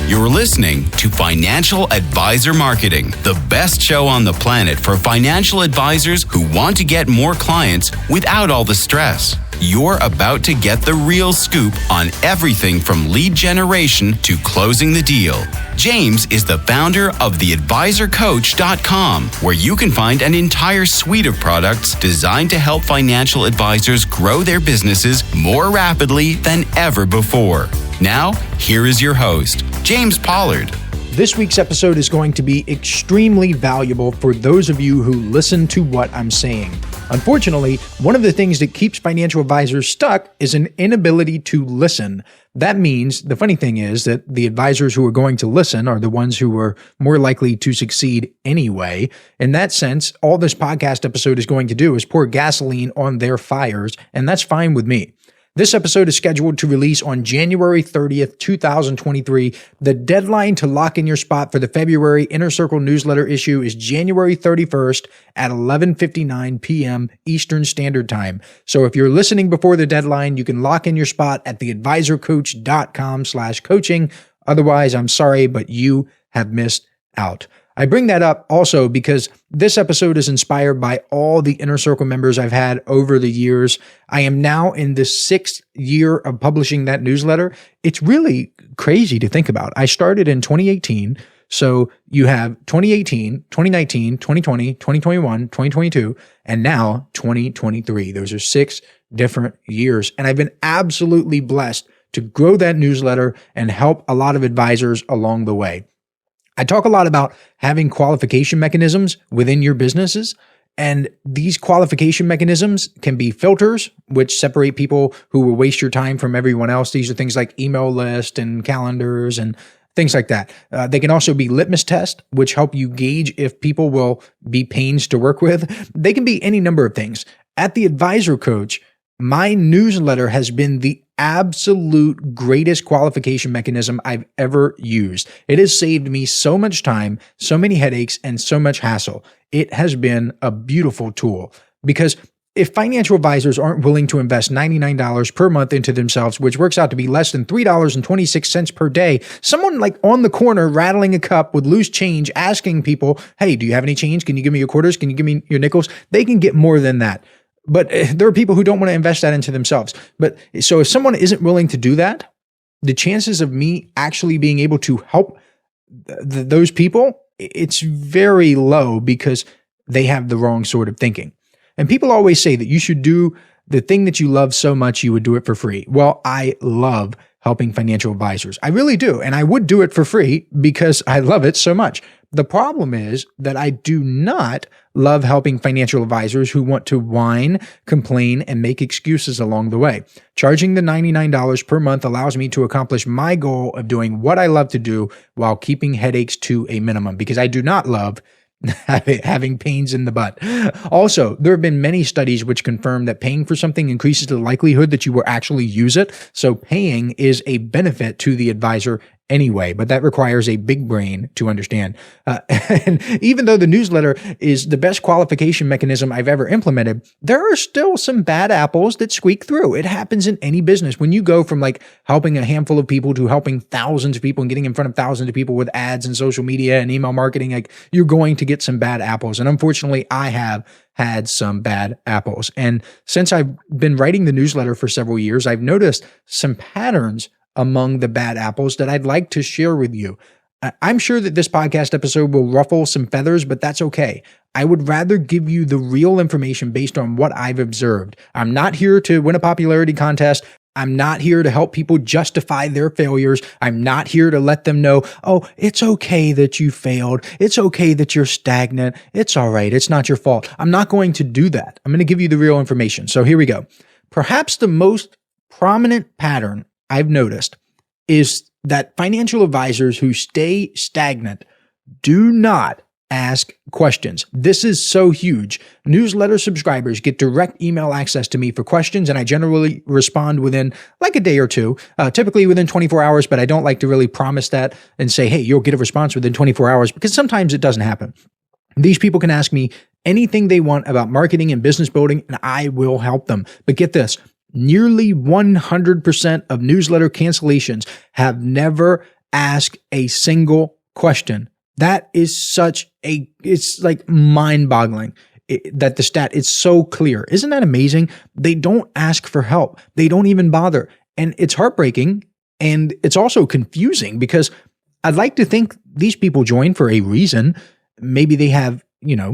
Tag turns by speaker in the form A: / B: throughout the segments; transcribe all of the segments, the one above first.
A: You're listening to Financial Advisor Marketing, the best show on the planet for financial advisors who want to get more clients without all the stress. You're about to get the real scoop on everything from lead generation to closing the deal. James is the founder of theadvisorcoach.com, where you can find an entire suite of products designed to help financial advisors grow their businesses more rapidly than ever before. Now, here is your host, James Pollard.
B: This week's episode is going to be extremely valuable for those of you who listen to what I'm saying. Unfortunately, one of the things that keeps financial advisors stuck is an inability to listen. That means the funny thing is that the advisors who are going to listen are the ones who are more likely to succeed anyway. In that sense, all this podcast episode is going to do is pour gasoline on their fires, and that's fine with me. This episode is scheduled to release on January 30th, 2023. The deadline to lock in your spot for the February Inner Circle newsletter issue is January 31st at 11:59 p.m. Eastern Standard Time. So if you're listening before the deadline, you can lock in your spot at theadvisorcoach.com/coaching. Otherwise, I'm sorry, but you have missed out. I bring that up also because this episode is inspired by all the Inner Circle members I've had over the years. I am now in the 6th year of publishing that newsletter. It's really crazy to think about. I started in 2018. So you have 2018, 2019, 2020, 2021, 2022, and now 2023. Those are 6 different years. And I've been absolutely blessed to grow that newsletter and help a lot of advisors along the way. I talk a lot about having qualification mechanisms within your businesses, and these qualification mechanisms can be filters, which separate people who will waste your time from everyone else. These are things like email lists and calendars and things like that. They can also be litmus tests, which help you gauge if people will be pains to work with. They can be any number of things. At The Advisor Coach, my newsletter has been the absolute greatest qualification mechanism I've ever used. It has saved me so much time, so many headaches, and so much hassle. It has been a beautiful tool because if financial advisors aren't willing to invest $99 per month into themselves, which works out to be less than $3.26 per day, someone like on the corner rattling a cup with loose change asking people, hey, do you have any change? Can you give me your quarters? Can you give me your nickels? They can get more than that. But there are people who don't want to invest that into themselves. But so if someone isn't willing to do that, the chances of me actually being able to help those people, it's very low because they have the wrong sort of thinking. And people always say that you should do the thing that you love so much you would do it for free. Well, I love helping financial advisors. I really do. And I would do it for free because I love it so much. The problem is that I do not love helping financial advisors who want to whine, complain, and make excuses along the way. Charging the $99 per month allows me to accomplish my goal of doing what I love to do while keeping headaches to a minimum because I do not love having pains in the butt. Also, there have been many studies which confirm that paying for something increases the likelihood that you will actually use it. So paying is a benefit to the advisor anyway, but that requires a big brain to understand. And even though the newsletter is the best qualification mechanism I've ever implemented, there are still some bad apples that squeak through. It happens in any business. When you go from like helping a handful of people to helping thousands of people and getting in front of thousands of people with ads and social media and email marketing, like you're going to get some bad apples. And unfortunately, I have had some bad apples. And since I've been writing the newsletter for several years, I've noticed some patterns among the bad apples that I'd like to share with you. I'm sure that this podcast episode will ruffle some feathers, but that's okay. I would rather give you the real information based on what I've observed. I'm not here to win a popularity contest. I'm not here to help people justify their failures. I'm not here to let them know, oh, it's okay that you failed. It's okay that you're stagnant. It's all right. It's not your fault. I'm not going to do that. I'm going to give you the real information. So here we go. Perhaps the most prominent pattern I've noticed is that financial advisors who stay stagnant do not ask questions. This is so huge. Newsletter subscribers get direct email access to me for questions, and I generally respond within like a day or two, typically within 24 hours, but I don't like to really promise that and say, hey, you'll get a response within 24 hours because sometimes it doesn't happen. These people can ask me anything they want about marketing and business building, and I will help them. But get this, nearly 100% of newsletter cancellations have never ask a single question. That is it's like mind-boggling that the stat is so clear. Isn't that amazing? They don't ask for help. They don't even bother. And it's heartbreaking. And it's also confusing because I'd like to think these people join for a reason. Maybe they have,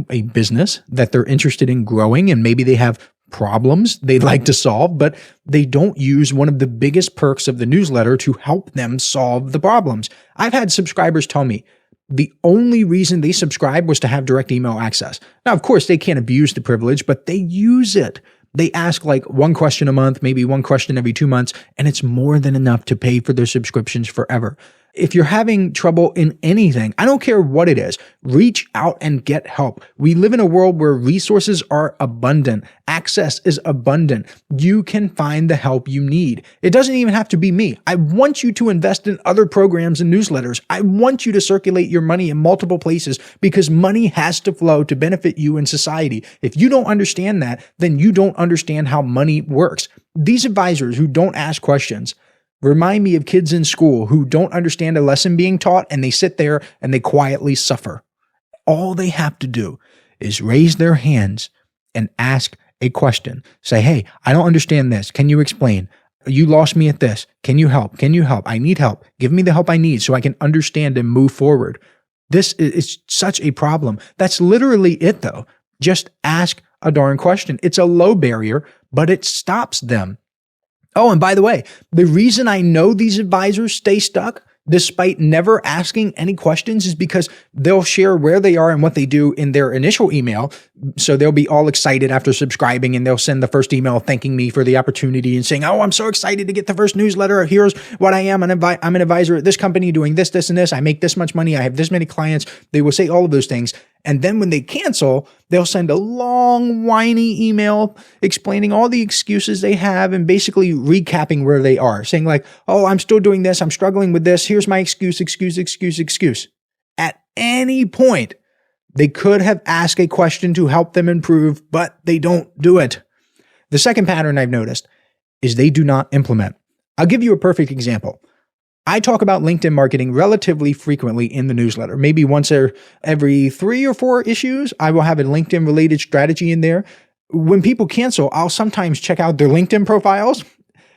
B: a business that they're interested in growing, and maybe they have problems they'd like to solve, but they don't use one of the biggest perks of the newsletter to help them solve the problems. I've had subscribers tell me the only reason they subscribe was to have direct email access. Now, of course, they can't abuse the privilege, but they use it. They ask like one question a month, maybe one question every 2 months, and it's more than enough to pay for their subscriptions forever. If you're having trouble in anything, I don't care what it is, reach out and get help. We live in a world where resources are abundant. Access is abundant. You can find the help you need. It doesn't even have to be me. I want you to invest in other programs and newsletters. I want you to circulate your money in multiple places because money has to flow to benefit you in society. If you don't understand that, then you don't understand how money works. These advisors who don't ask questions remind me of kids in school who don't understand a lesson being taught and they sit there and they quietly suffer. All they have to do is raise their hands and ask a question. Say, hey, I don't understand this. Can you explain? You lost me at this. Can you help? Can you help? I need help. Give me the help I need so I can understand and move forward. This is such a problem. That's literally it though. Just ask a darn question. It's a low barrier, but it stops them. Oh, and by the way, the reason I know these advisors stay stuck despite never asking any questions is because they'll share where they are and what they do in their initial email. So they'll be all excited after subscribing and they'll send the first email thanking me for the opportunity and saying, oh, I'm so excited to get the first newsletter. Here's what I am. I'm an advisor at this company doing this, this, and this. I make this much money. I have this many clients. They will say all of those things. And then when they cancel, they'll send a long, whiny email explaining all the excuses they have and basically recapping where they are, saying like, oh, I'm still doing this. I'm struggling with this. Here's my excuse. At any point, they could have asked a question to help them improve, but they don't do it. The second pattern I've noticed is they do not implement. I'll give you a perfect example. I talk about LinkedIn marketing relatively frequently in the newsletter. Maybe once every 3 or 4 issues, I will have a LinkedIn related strategy in there. When people cancel, I'll sometimes check out their LinkedIn profiles.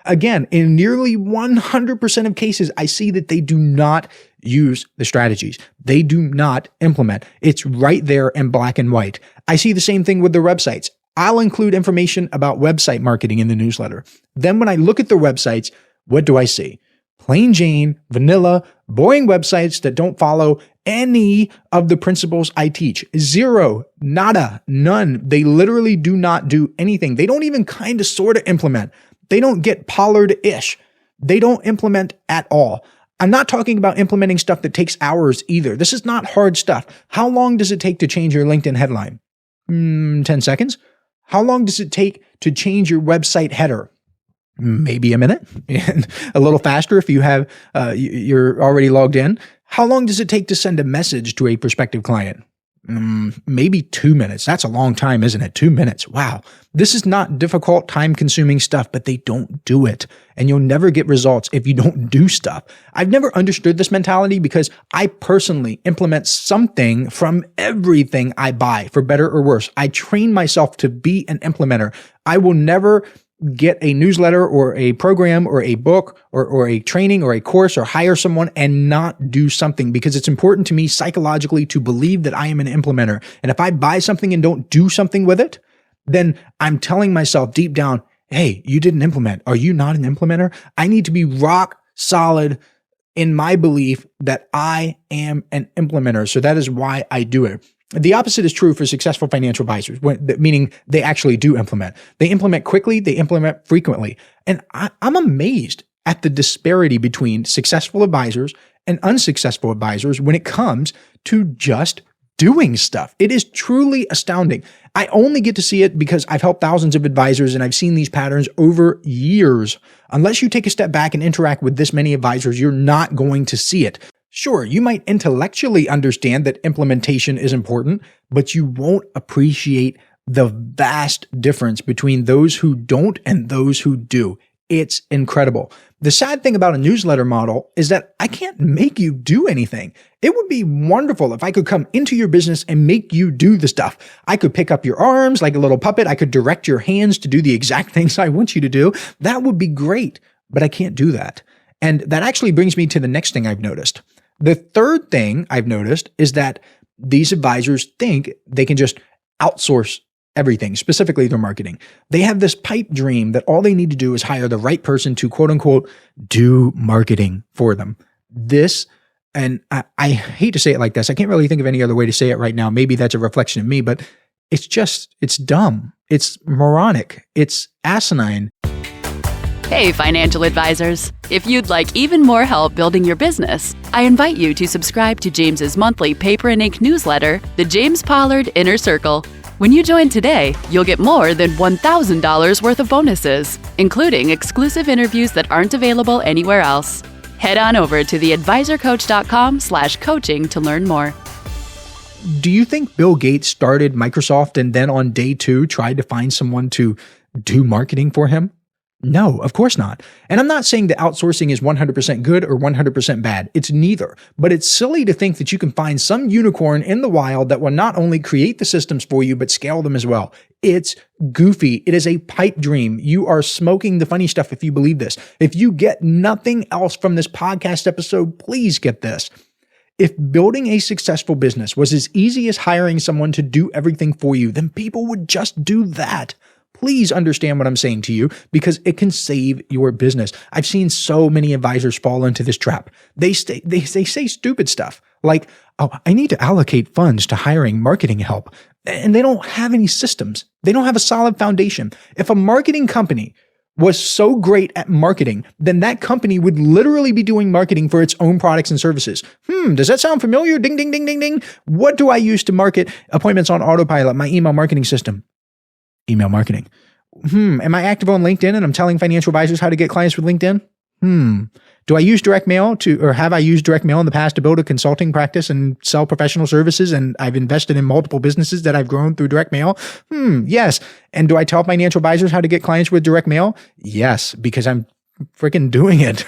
B: Again, in nearly 100% of cases, I see that they do not use the strategies. They do not implement. It's right there in black and white. I see the same thing with their websites. I'll include information about website marketing in the newsletter. Then when I look at their websites, what do I see? Plain Jane, vanilla, boring websites that don't follow any of the principles I teach. Zero, nada, none. They literally do not do anything. They don't even kind of sort of implement. They don't get Pollard-ish. They don't implement at all. I'm not talking about implementing stuff that takes hours either. This is not hard stuff. How long does it take to change your LinkedIn headline? 10 seconds. How long does it take to change your website header? Maybe a minute, and a little faster if you're already logged in. How long does it take to send a message to a prospective client? Maybe 2 minutes. That's a long time, isn't it? 2 minutes. Wow. This is not difficult, time-consuming stuff, but they don't do it. And you'll never get results if you don't do stuff. I've never understood this mentality because I personally implement something from everything I buy, for better or worse. I train myself to be an implementer. I will never get a newsletter or a program or a book or a training or a course or hire someone and not do something because it's important to me psychologically to believe that I am an implementer. And if I buy something and don't do something with it, then I'm telling myself deep down, hey, you didn't implement. Are you not an implementer? I need to be rock solid in my belief that I am an implementer. So that is why I do it. The opposite is true for successful financial advisors, meaning they actually do implement. They implement quickly, they implement frequently. And I'm amazed at the disparity between successful advisors and unsuccessful advisors when it comes to just doing stuff. It is truly astounding. I only get to see it because I've helped thousands of advisors and I've seen these patterns over years. Unless you take a step back and interact with this many advisors, you're not going to see it. Sure, you might intellectually understand that implementation is important, but you won't appreciate the vast difference between those who don't and those who do. It's incredible. The sad thing about a newsletter model is that I can't make you do anything. It would be wonderful if I could come into your business and make you do the stuff. I could pick up your arms like a little puppet. I could direct your hands to do the exact things I want you to do. That would be great, but I can't do that. And that actually brings me to the next thing I've noticed. The third thing I've noticed is that these advisors think they can just outsource everything, specifically their marketing. They have this pipe dream that all they need to do is hire the right person to quote unquote do marketing for them. This, and I hate to say it like this, I can't really think of any other way to say it right now. Maybe that's a reflection of me, but it's dumb. It's moronic. It's asinine.
C: Hey, financial advisors. If you'd like even more help building your business, I invite you to subscribe to James's monthly paper and ink newsletter, The James Pollard Inner Circle. When you join today, you'll get more than $1,000 worth of bonuses, including exclusive interviews that aren't available anywhere else. Head on over to theadvisorcoach.com/coaching to learn more.
B: Do you think Bill Gates started Microsoft and then on day 2 tried to find someone to do marketing for him? No, of course not. And I'm not saying that outsourcing is 100% good or 100% bad. It's neither. But it's silly to think that you can find some unicorn in the wild that will not only create the systems for you, but scale them as well. It's goofy. It is a pipe dream. You are smoking the funny stuff if you believe this. If you get nothing else from this podcast episode, please get this. If building a successful business was as easy as hiring someone to do everything for you, then people would just do that. Please understand what I'm saying to you because it can save your business. I've seen so many advisors fall into this trap. They say stupid stuff like, oh, I need to allocate funds to hiring marketing help. And they don't have any systems. They don't have a solid foundation. If a marketing company was so great at marketing, then that company would literally be doing marketing for its own products and services. Does that sound familiar? Ding, ding, ding, ding, ding. What do I use to market appointments on autopilot, my email marketing system? Email marketing. Am I active on LinkedIn and I'm telling financial advisors how to get clients with LinkedIn? Do I use direct mail or have I used direct mail in the past to build a consulting practice and sell professional services? And I've invested in multiple businesses that I've grown through direct mail. Yes. And do I tell financial advisors how to get clients with direct mail? Yes, because I'm freaking doing it.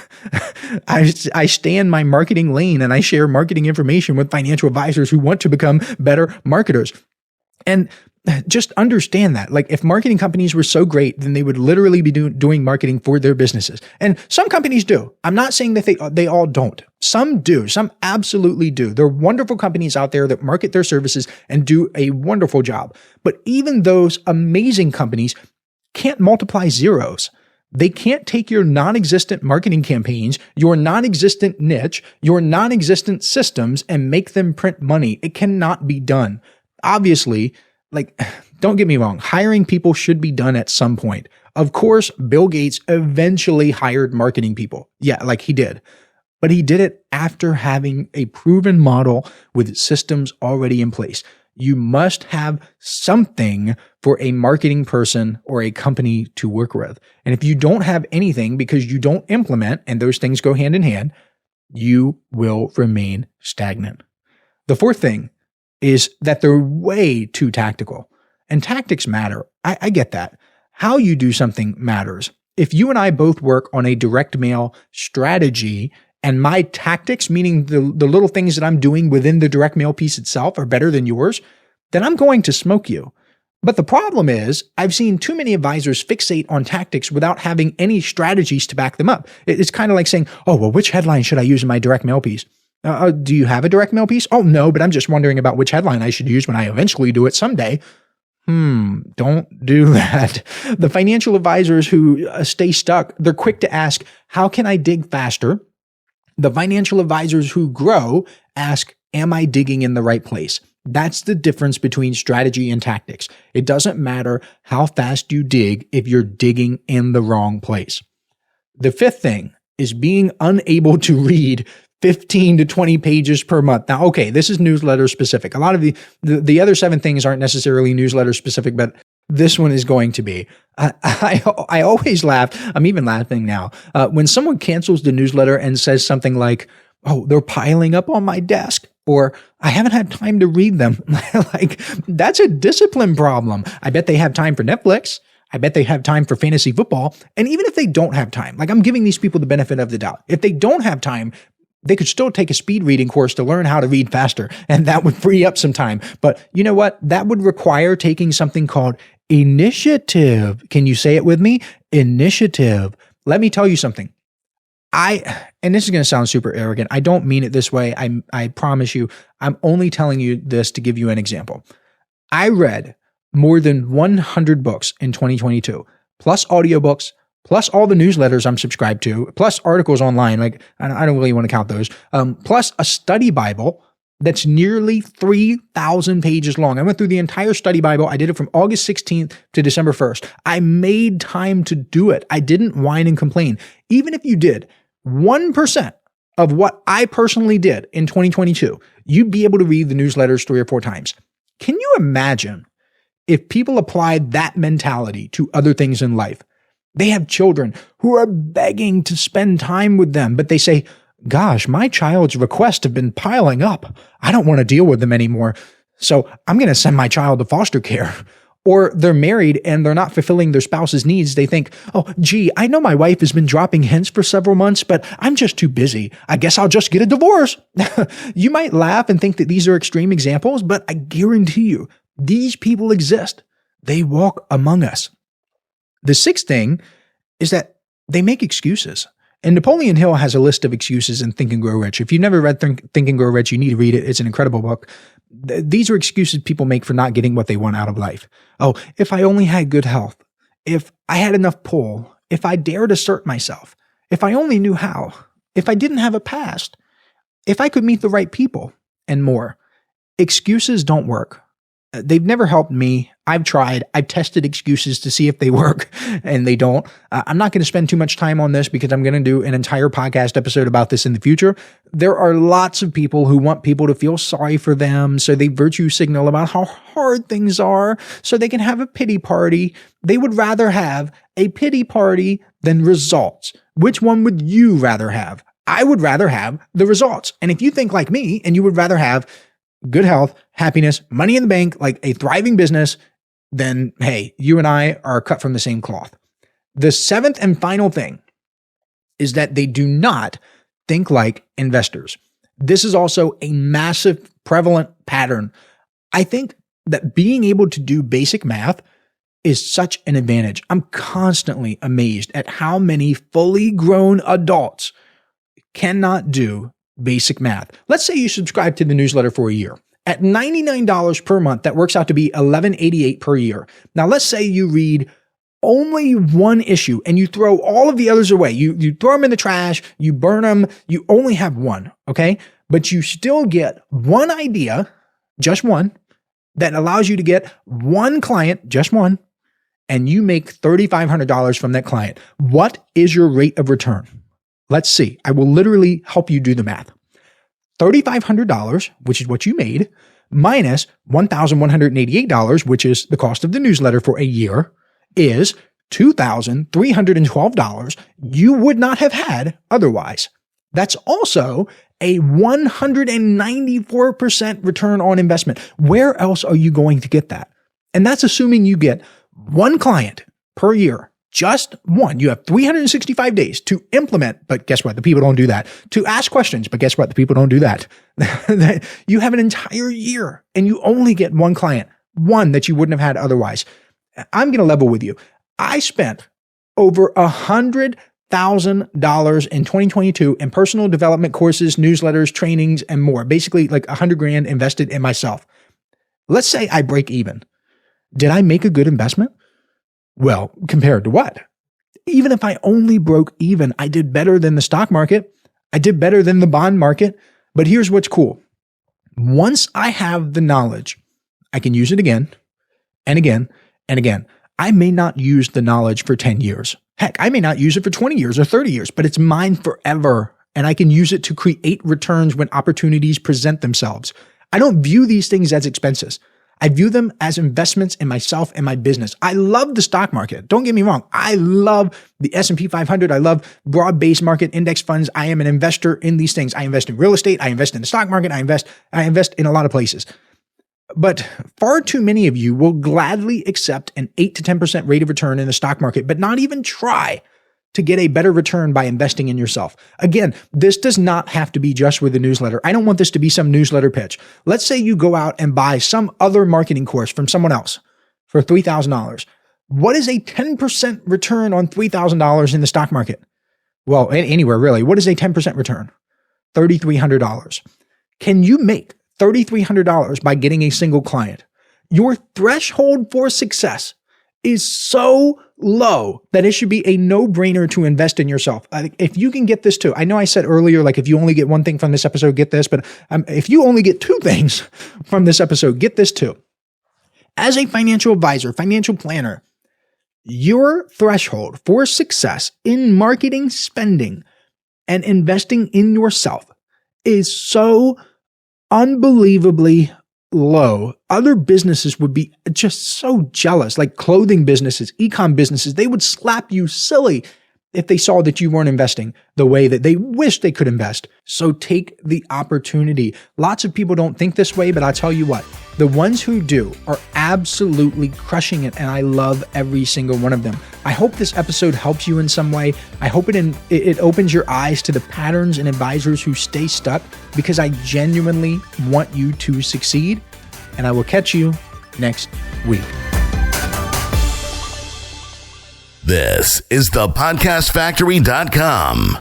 B: I stay in my marketing lane and I share marketing information with financial advisors who want to become better marketers. And just understand that, like, if marketing companies were so great, then they would literally be doing marketing for their businesses. And some companies do. I'm not saying that they all don't. Some do. Some absolutely do. There are wonderful companies out there that market their services and do a wonderful job. But even those amazing companies can't multiply zeros. They can't take your non-existent marketing campaigns, your non-existent niche, your non-existent systems, and make them print money. It cannot be done. Obviously, like, don't get me wrong, hiring people should be done at some point. Of course, Bill Gates eventually hired marketing people. Yeah, like he did. But he did it after having a proven model with systems already in place. You must have something for a marketing person or a company to work with. And if you don't have anything because you don't implement, and those things go hand in hand, you will remain stagnant. The fourth thing is that they're way too tactical. And tactics matter. I get that. How you do something matters. If you and I both work on a direct mail strategy and my tactics, meaning the little things that I'm doing within the direct mail piece itself, are better than yours, then I'm going to smoke you. But the problem is, I've seen too many advisors fixate on tactics without having any strategies to back them up. It's kind of like saying, oh, well, which headline should I use in my direct mail piece? Do you have a direct mail piece? Oh, no, but I'm just wondering about which headline I should use when I eventually do it someday. Don't do that. The financial advisors who stay stuck, they're quick to ask, how can I dig faster? The financial advisors who grow ask, am I digging in the right place? That's the difference between strategy and tactics. It doesn't matter how fast you dig if you're digging in the wrong place. The fifth thing is being unable to read 15 to 20 pages per month. Now, okay, this is newsletter specific. A lot of the other 7 things aren't necessarily newsletter specific, but this one is going to be. I always laugh. I'm even laughing now. When someone cancels the newsletter and says something like, oh, they're piling up on my desk, or I haven't had time to read them. Like, that's a discipline problem. I bet they have time for Netflix. I bet they have time for fantasy football. And even if they don't have time, like I'm giving these people the benefit of the doubt. If they don't have time, they could still take a speed reading course to learn how to read faster, and that would free up some time. But you know what? That would require taking something called initiative. Can you say it with me? Initiative. Let me tell you something. And this is going to sound super arrogant. I don't mean it this way. I promise you, I'm only telling you this to give you an example. I read more than 100 books in 2022, plus audiobooks, plus all the newsletters I'm subscribed to, plus articles online. Like, I don't really want to count those. Plus a study Bible that's nearly 3,000 pages long. I went through the entire study Bible. I did it from August 16th to December 1st. I made time to do it. I didn't whine and complain. Even if you did 1% of what I personally did in 2022, you'd be able to read the newsletters 3 or 4 times. Can you imagine if people applied that mentality to other things in life? They have children who are begging to spend time with them, but they say, gosh, my child's requests have been piling up. I don't want to deal with them anymore. So I'm going to send my child to foster care. Or they're married and they're not fulfilling their spouse's needs. They think, oh, gee, I know my wife has been dropping hints for several months, but I'm just too busy. I guess I'll just get a divorce. You might laugh and think that these are extreme examples, but I guarantee you, these people exist. They walk among us. The sixth thing is that they make excuses. And Napoleon Hill has a list of excuses in Think and Grow Rich. If you've never read Think and Grow Rich, you need to read it. It's an incredible book. These are excuses people make for not getting what they want out of life. Oh, if I only had good health, if I had enough pull, if I dared assert myself, if I only knew how, if I didn't have a past, if I could meet the right people, and more. Excuses don't work. They've never helped me. I've tried. I've tested excuses to see if they work, and they don't. I'm not going to spend too much time on this because I'm going to do an entire podcast episode about this in the future. There are lots of people who want people to feel sorry for them, so they virtue signal about how hard things are so they can have a pity party. They would rather have a pity party than results. Which one would you rather have? I would rather have the results. And if you think like me and you would rather have good health, happiness, money in the bank, like a thriving business, then hey, you and I are cut from the same cloth. The seventh and final thing is that they do not think like investors. This is also a massive prevalent pattern. I think that being able to do basic math is such an advantage. I'm constantly amazed at how many fully grown adults cannot do basic math. Let's say you subscribe to the newsletter for a year. At $99 per month, that works out to be $11.88 per year. Now, let's say you read only one issue and you throw all of the others away. You throw them in the trash, you burn them, you only have one, okay? But you still get one idea, just one, that allows you to get one client, just one, and you make $3,500 from that client. What is your rate of return? Let's see. I will literally help you do the math. $3,500, which is what you made, minus $1,188, which is the cost of the newsletter for a year, is $2,312 you would not have had otherwise. That's also a 194% return on investment. Where else are you going to get that? And that's assuming you get one client per year. Just one. You have 365 days to implement, but guess what? The people don't do that. To ask questions, but guess what? The people don't do that. You have an entire year and you only get one client, one that you wouldn't have had otherwise. I'm going to level with you. I spent over $100,000 in 2022 in personal development courses, newsletters, trainings, and more. Basically like $100,000 invested in myself. Let's say I break even. Did I make a good investment? Well, compared to what? Even if I only broke even, I did better than the stock market. I did better than the bond market. But here's what's cool. Once I have the knowledge, I can use it again and again and again. I may not use the knowledge for 10 years. Heck, I may not use it for 20 years or 30 years, but it's mine forever. And I can use it to create returns when opportunities present themselves. I don't view these things as expenses. I view them as investments in myself and my business. I love the stock market. Don't get me wrong. I love the S&P 500. I love broad-based market index funds. I am an investor in these things. I invest in real estate. I invest in the stock market. I invest in a lot of places. But far too many of you will gladly accept an 8 to 10% rate of return in the stock market, but not even try to get a better return by investing in yourself. Again, this does not have to be just with the newsletter. I don't want this to be some newsletter pitch. Let's say you go out and buy some other marketing course from someone else for $3,000. What is a 10% return on $3,000 in the stock market? Well, anywhere really. What is a 10% return? $3,300. Can you make $3,300 by getting a single client? Your threshold for success is so low that it should be a no-brainer to invest in yourself. If you can get this too, I know I said earlier, like if you only get one thing from this episode, get this, but if you only get 2 things from this episode, get this too. As a financial advisor, financial planner, your threshold for success in marketing, spending, and investing in yourself is so unbelievably low. Other businesses would be just so jealous, like clothing businesses, e-com businesses. They would slap you silly if they saw that you weren't investing the way that they wish they could invest. So take the opportunity. Lots of people don't think this way, but I'll tell you what, the ones who do are absolutely crushing it, and I love every single one of them. I hope this episode helps you in some way. I hope it opens your eyes to the patterns and advisors who stay stuck, because I genuinely want you to succeed, and I will catch you next week.
D: This is thepodcastfactory.com.